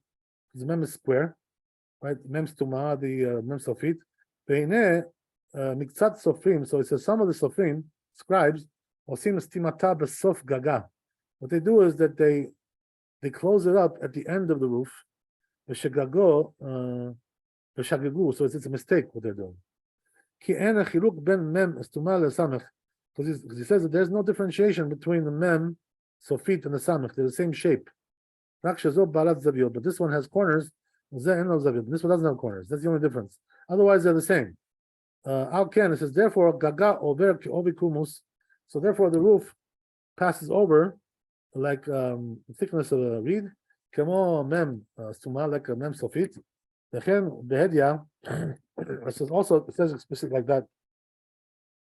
The mem is square, right? Mem Stuma, the mem Sofit. Veine Miktzat Sofrim. So it says some of the Sofrim, scribes, Osim Stimata Besof Gaga. What they do is that they close it up at the end of the roof. V'shegago, v'shagigu. So it's a mistake what they're doing. Ki en chiluk ben mem stuma lesamech. Because he says that there's no differentiation between the mem, sofit, and the samech. They're the same shape. But this one has corners. This one doesn't have corners. That's the only difference. Otherwise, they're the same. Al ken, it says, therefore, gaga over kumus. So therefore, the roof passes over like the thickness of a reed. Kemo mem stuma, like a mem sofit. Dechen behedya. It says also, it says explicitly like that.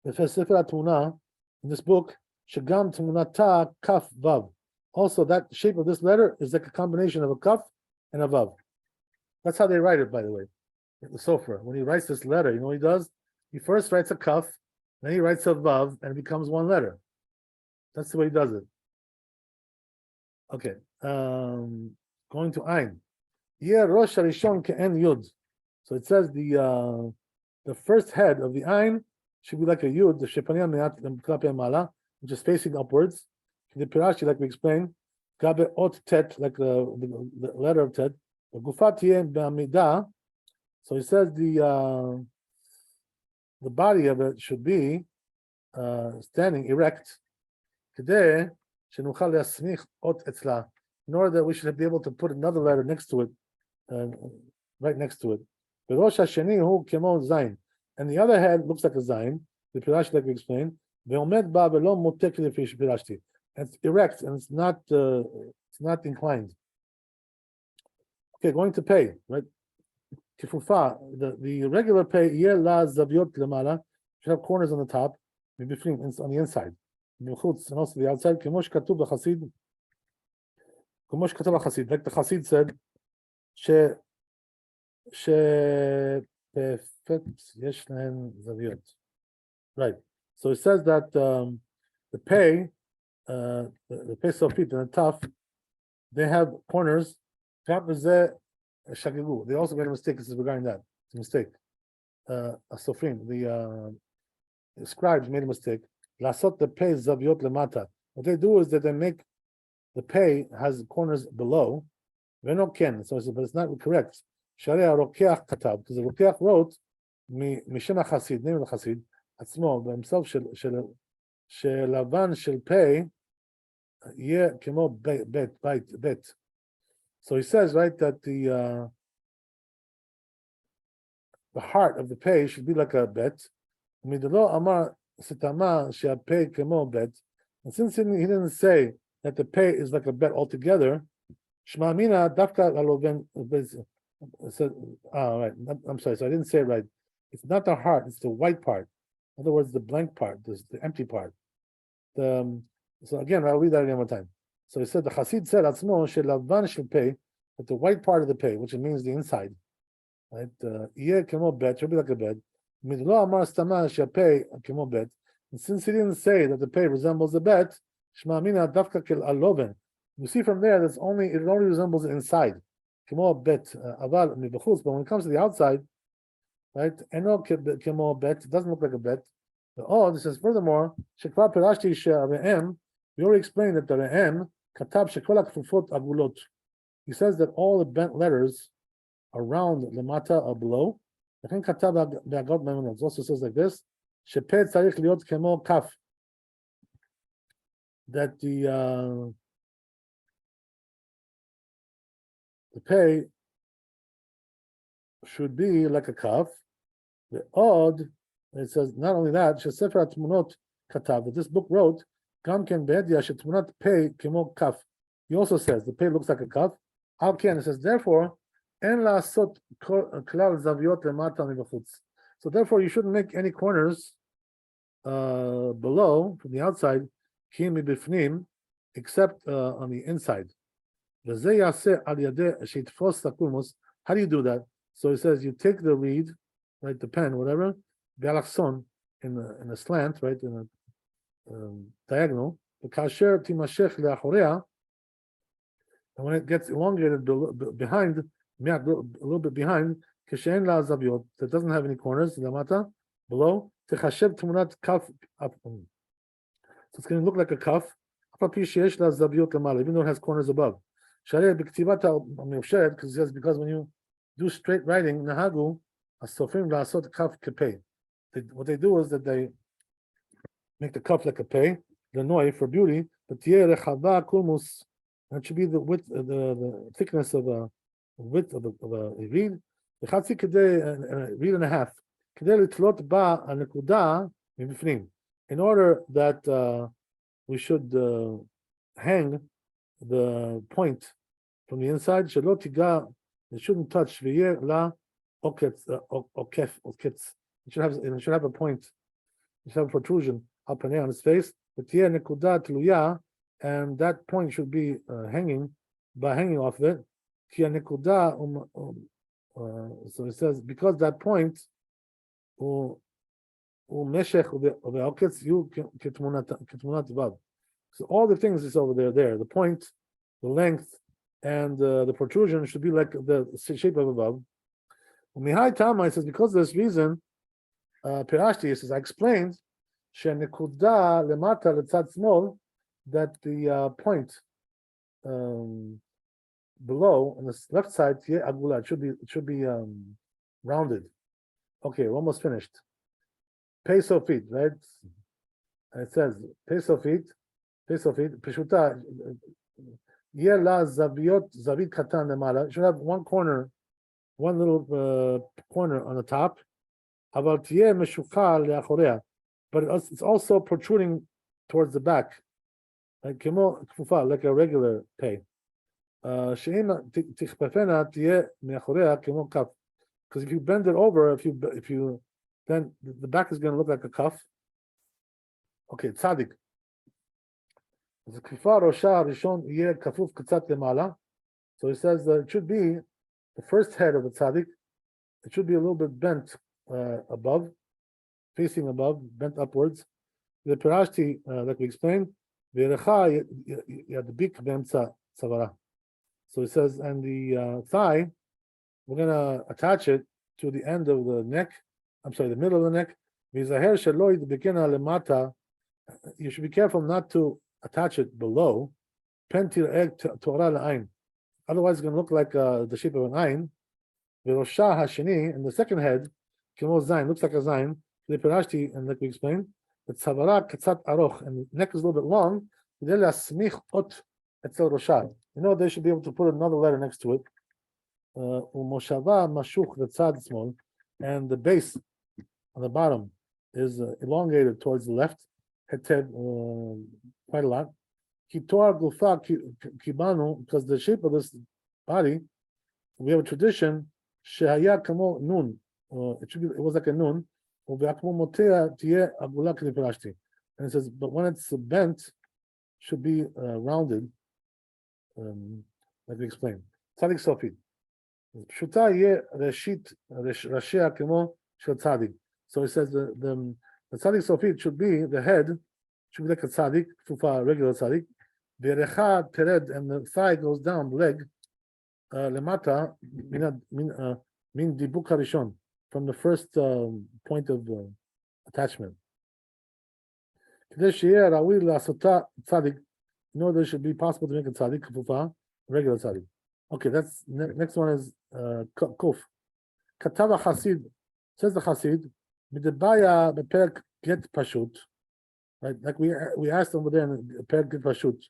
It says Sefer HaTmuna in this book, Shagam Tmunata Kaf Vav. Also, that shape of this letter is like a combination of a kaf and a vav. That's how they write it, by the way. The Sofer, when he writes this letter, you know what he does? He first writes a kaf, then he writes a vav, and it becomes one letter. That's the way he does it. Okay, going to Ein. Yeah, Rosh Harishon Ke'en Yud. So it says the first head of the Ein should be like a Yud, the Shepania Me'at Klape Mala, which is facing upwards. The Pirashi, like we explained, Gabe Ot Tet, like the letter of Tet. The Gufat Be'amida. So he says the body of it should be standing erect. Today, Shenuchal Yasmich Ot Etzla, in order that we should be able to put another letter next to it, right next to it. The Rosh Hasheni Hu Kemo Zayin, and the other head looks like a Zayin. The Pirashi, like we explained, Ve'omed Ba Ve'lo Motek Lefi Pirashti. It's erect and it's not inclined. Okay, going to pay, right? Kifufa, the regular pay, Yeh La Zaviot Lemala, should have corners on the top, maybe on the inside, and also the outside. Kemosh Katuv Chasid, Kemosh Katuv Chasid, like the Chasid said, right. So it says that the pay sofit and the tough, they have corners. They also made a mistake. This is regarding that. It's a mistake. Sofrim, the scribes made a mistake. Lasot the pay zaviot lemata. What they do is that they make the pay has corners below. Veno ken. So but it's not correct. Sharia Rokeach katab, because the Rokeach wrote Mishem HaChasid, name of the Chasid, Atzmo, by himself, Shelavan shel pei, Yeh kemo bet. So he says, right, that the heart of the pei should be like a bet. Midlo amar sitama she'apei kemo bet. And since he didn't say that the pei is like a bet altogether, Shma mina dafka aloven. So, right. I'm sorry. So I didn't say it right. It's not the heart; it's the white part. In other words, the blank part, the empty part. So again, I'll read that again one time. So he said the Chassid said Atzmo shelavan shel pei, that the white part of the pei, which means the inside, right? Yeh kemo bet, should be like a bed. Midlo amar stama shepei kemo bet. And since he didn't say that the pei resembles a bet, shma mina dafka kel aloven. You see from there that it only resembles the inside. Kemo bet aval mibachutz, but when it comes to the outside, right? Eno kemo bet, it doesn't look like a bet. Oh, this says furthermore, shekva pirashti she'areem. We already explained that the re'em katab shekol ha'kfufot agulot. He says that all the bent letters around lemata are below. I think katab be'agot meimunot also says like this: shepeh tzarich liot kemo kaf. That the pay should be like a kaf. The odd, it says not only that, Sefer HaTmunot katav, that this book wrote, Gam ken be'edya shetmunat pei kemo kaf. He also says the pay looks like a kaf. How can it says therefore en la'asot klal zaviot lemata mibachutz. So therefore you shouldn't make any corners below from the outside, ki mibifnim, except on the inside. How do you do that? So it says you take the reed, right, the pen, whatever, be'alachson, in a slant, right, in a diagonal. The kasher timashech leachorea, and when it gets elongated behind, a little bit behind, kishen la zaviot, that doesn't have any corners, lamata, below, techashev tmunat kaf up. So it's going to look like a kaf, even though it has corners above. Because when you do straight writing, nahagu, asofim la'asot kaf kepei. What they do is that they make the kaf like a pei, the noi for beauty, but rechava kulmus, that should be the width, the thickness of a width of a reed. The chatzi kedei, a reed and a half. Kedei litlot ba anekuda mibifnim. In order that we should hang the point from the inside. Shelot tiga, it shouldn't touch. V'yeh la oketz okef oketz. It should have a point. It should have a protrusion up and down on his face. But here nekuda tluya, and that point should be hanging off of it. Kia nekuda so it says because that point umeshech uveoketz yu ketmunat vav. So all the things is over there. The point, the length, and the protrusion should be like the shape of a vav. Mihai Tama says because of this reason, Pirashti says I explained shenekuda lemata letzad small, that the point below on the left side agula should be rounded. Okay, we're almost finished. Peso feet, right? And it says peso feet, peshuta. Yela zaviot zavit katan lemala. Should have one corner, one little corner on the top. But it's also protruding towards the back, like a regular pay. Because if you bend it over, if you then the back is going to look like a cuff. Okay, tzaddik. So he says that it should be the first head of the tzaddik. It should be a little bit bent above, facing above, bent upwards. The pirashti, like we explained, so he says, and the thigh, we're going to attach it to the end of the neck. I'm sorry, the middle of the neck. You should be careful not to attach it below. Otherwise, it's going to look like the shape of an ayin. And the second head, looks like a zayin. And like we explained, and the neck is a little bit long. They should be able to put another letter next to it. And the base on the bottom is elongated towards the left, quite a lot. Because the shape of this body, we have a tradition. It was like a nun. And it says, but when it's bent, should be rounded, like we explained. Tzadik Sofi. Pshuta ye reshit rashia kemo shel tzadik. So it says the tzadik Sofi should be the head, should be like a tzadik, fufa regular tzadik. Verecha tered, and the thigh goes down, the leg lemata min dibuk harishon, from the first point of attachment. There should be possible to make a tzaddik kufa, regular tzaddik. Okay, that's next one is kuf. Katava Hasid, says the Hasid, midabaya beperk get pashut. Right, like we asked over there in perk get pashut.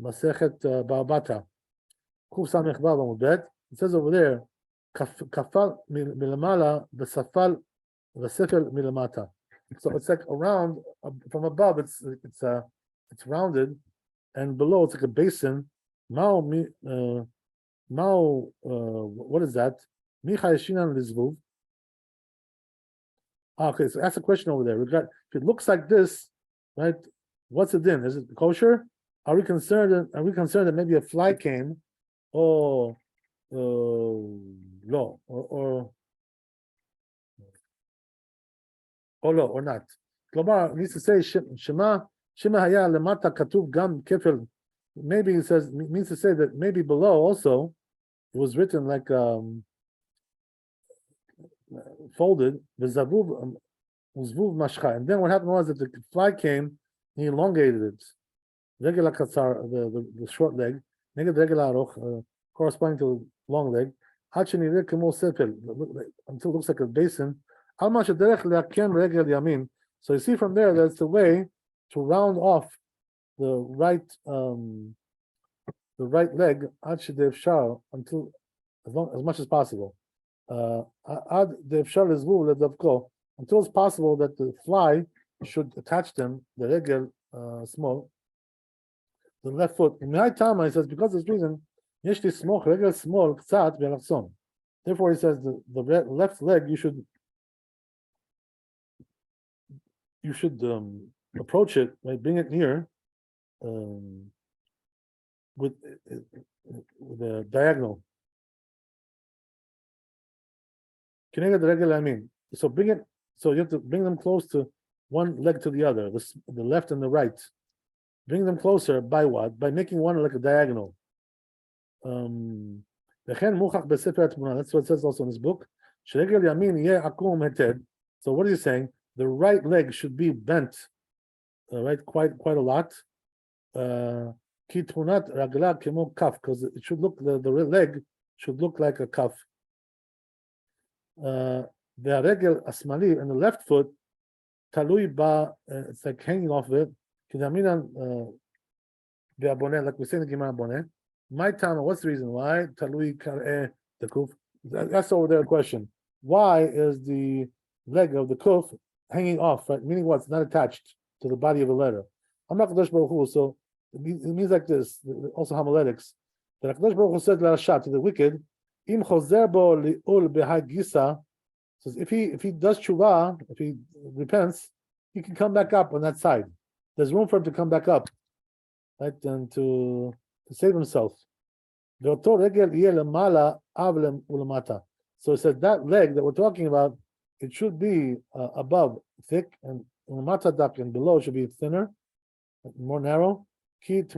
Masechet Ba'abata. Kuf samech vav amud bet. It says over there, kafal milamala v'safal v'sefel milamata. So it's like around from above. It's rounded, and below it's like a basin. What is that? Okay, so ask a question over there. If it looks like this, right? What's it in? Is it kosher? Are we concerned that maybe a fly came, or no, or or no, or not. Klomar needs to say Shema haya lemata katuv gam kefil. Maybe it says means to say that maybe below also it was written like folded the zavuv uzvuv mashcha. And then what happened was that the fly came, he elongated it. Regular katsar, the short leg, negative regular aruch, corresponding to long leg. Until it looks like a basin. So you see from there that's the way to round off the right leg until as much as possible. Until it's possible that the fly should attach them, the regel small, the left foot. In my time, he says, because of this reason, regel small, therefore, he says the left leg you should approach it, right? Bring it near with the diagonal. Can you get the regular? I mean, so bring it. So you have to bring them close to one leg to the other, the left and the right. Bring them closer by what? By making one like a diagonal. That's what it says also in this book. So what are you saying? The right leg should be bent, right, quite a lot. Because it should look, the leg should look like a cuff. The regel asmali and the left foot, talui ba, it's like hanging off it. Like we say in the Gemara Boneh. My time, what's the reason why? Talui kar'eh the kuf. That's over there a question. Why is the leg of the kuf hanging off, right? Meaning what? It's not attached to the body of the letter. I'm not Kadosh Baruch Hu, so it means like this, also homiletics. That Kadosh Baruch Hu said to the wicked, Im chozer bo li'ul behagisa, says if he does tshuva, if he repents, he can come back up on that side. There's room for him to come back up, right? And to save himself. So it says that leg that we're talking about, it should be above thick, and and below should be thinner, more narrow. Because it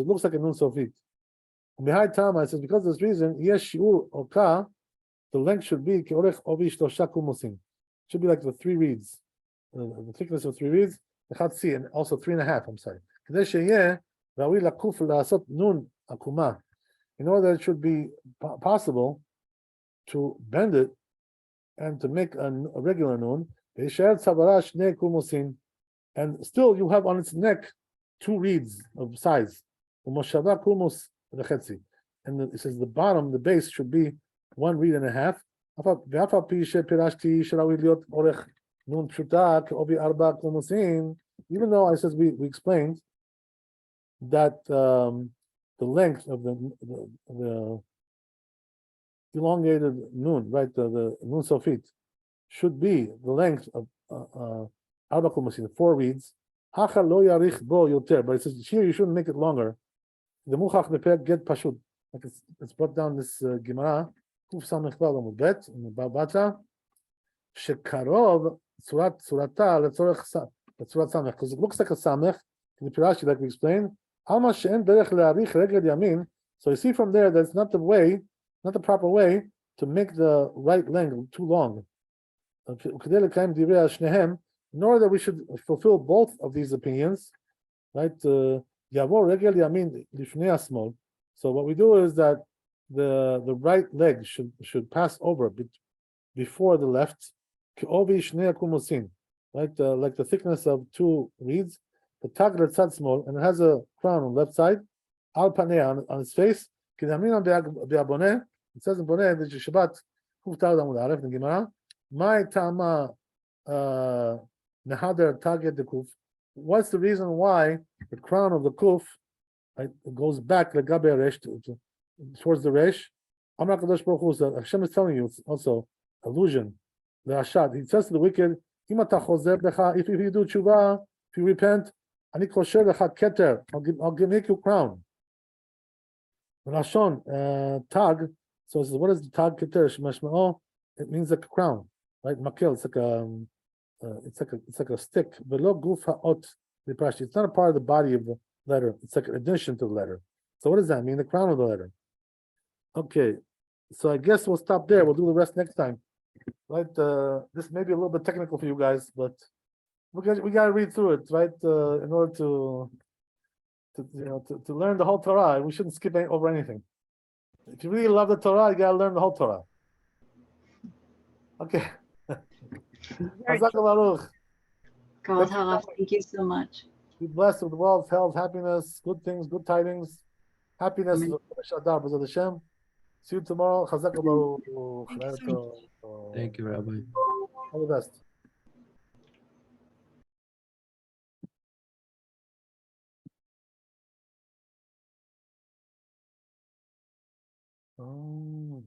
looks like a nun sofit. Behind Tama, it says because of this reason, the length should be should be like the 3 reeds, the thickness of 3 reeds, and also 3.5. I'm sorry. In order that it should be possible to bend it and to make a regular nun, and still you have on its neck 2 reeds of size. And it says the bottom, the base should be 1.5 reeds. Even though I says we explained that the length of the elongated nun, right, the nun sofit, should be the length of 4 reeds. But it says here you shouldn't make it longer. The muchach get pashut, like it's brought down this Gemara, Kuf Samech Vav Bet in the Babata, shekarov surata letzorech surat samech, because it looks like a samech in the Pirashi, like we explained. So you see from there that's not the way, not the proper way to make the right length too long. In order that we should fulfill both of these opinions, right? So what we do is that the right leg should pass over before the left, right? Like the thickness of 2 reeds. The taglet tzad small, and it has a crown on the left side, al paneh on its face. It says in Boneh, the Shabbat, in Gemara, my tama nehader target the kuf. What's the reason why the crown of the kuf, right, goes back like gabe resh towards the resh? Amar Kadosh Baruch Hu, Hashem is telling you, it's also allusion. The Ashad, he says to the wicked, if you do tshuva, if you repent, I'll make you crown. Rashon tag. So it says, what is the tag keter? It means like a crown. right? Makil, it's like a stick. Below guf ha'ot liprashi. It's not a part of the body of the letter. It's like an addition to the letter. So what does that mean? The crown of the letter. Okay, so I guess we'll stop there. We'll do the rest next time. Right? This may be a little bit technical for you guys, but we got to read through it, right? In order to learn the whole Torah. We shouldn't skip over anything. If you really love the Torah, you got to learn the whole Torah. Okay. Chazak Baruch.
Kavod Harav, thank you so much.
Be blessed with wealth, health, happiness, good things, good tidings, happiness.
Amen.
Hashem. See you tomorrow. Chazak Baruch.
Thank you, Rabbi.
All the best. Oh.